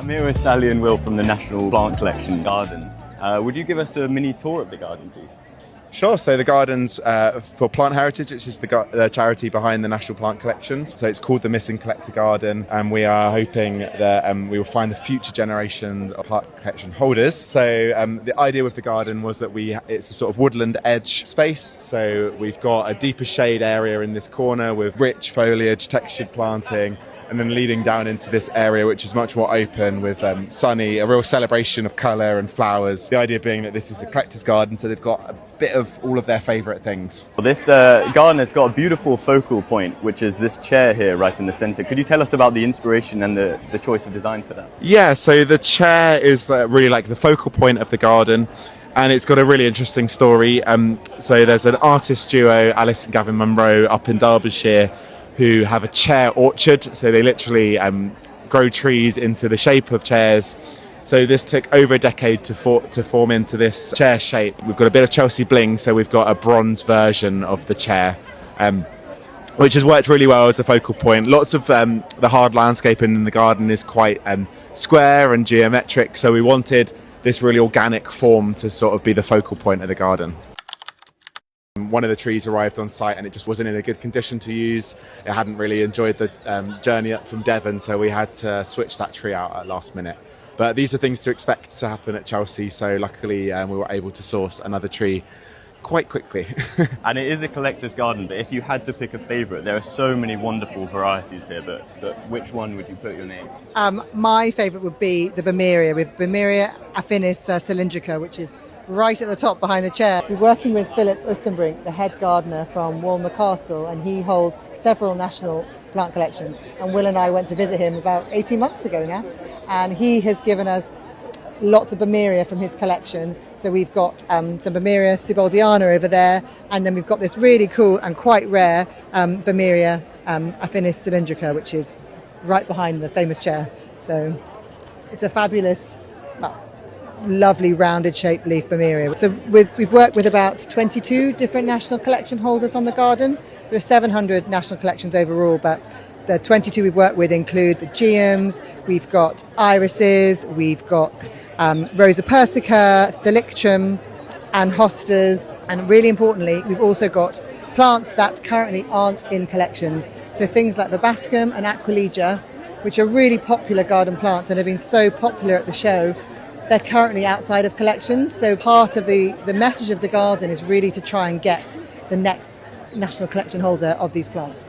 I'm here with Sally and Will from the National Plant Collection Garden. Would you give us a mini tour of the garden, please? Sure. So the garden's for Plant Heritage, which is the charity behind the National Plant Collections. So it's called the Missing Collector Garden, and we are hoping that we will find the future generation of plant collection holders. So the idea with the garden was that it's a sort of woodland edge space. So we've got a deeper shade area in this corner with rich foliage, textured planting, and then leading down into this area which is much more open with sunny, a real celebration of colour and flowers. The idea being that this is a collector's garden, so they've got a bit of all of their favourite things. Well, this garden has got a beautiful focal point, which is this chair here right in the centre. Could you tell us about the inspiration and the choice of design for that? Yeah, so the chair is really like the focal point of the garden. And it's got a really interesting story. So there's an artist duo, Alice and Gavin Munro, up in Derbyshire, who have a chair orchard. So they literally grow trees into the shape of chairs. So this took over a decade to form into this chair shape. We've got a bit of Chelsea bling, so we've got a bronze version of the chair, which has worked really well as a focal point. Lots of the hard landscaping in the garden is quite square and geometric, so we wanted this really organic form to sort of be the focal point of the garden. One of the trees arrived on site and it just wasn't in a good condition to use. It hadn't really enjoyed the journey up from Devon, so we had to switch that tree out at last minute. But these are things to expect to happen at Chelsea, so luckily we were able to source another tree quite quickly. And it is a collector's garden, but if you had to pick a favourite, there are so many wonderful varieties here, but which one would you put your name? My favourite would be the Bemeria, with Bemeria affinis cylindrica, which is right at the top behind the chair. We're working with Philip Ustenbrink, the head gardener from Walmer Castle, and he holds several national plant collections. And Will and I went to visit him about 18 months ago now, and he has given us lots of Bemeria from his collection. So we've got some Bemeria Siboldiana over there, and then we've got this really cool and quite rare Bemeria affinis cylindrica, which is right behind the famous chair. So it's a fabulous, lovely rounded shaped leaf Bemeria. So we've worked with about 22 different national collection holders on the garden. There are 700 national collections overall, but the 22 we've worked with include the geums, we've got irises, we've got Rosa persica, thalictrum and hostas, and really importantly we've also got plants that currently aren't in collections. So things like Verbascum and Aquilegia, which are really popular garden plants and have been so popular at the show. They're currently outside of collections, so part of the message of the garden is really to try and get the next national collection holder of these plants.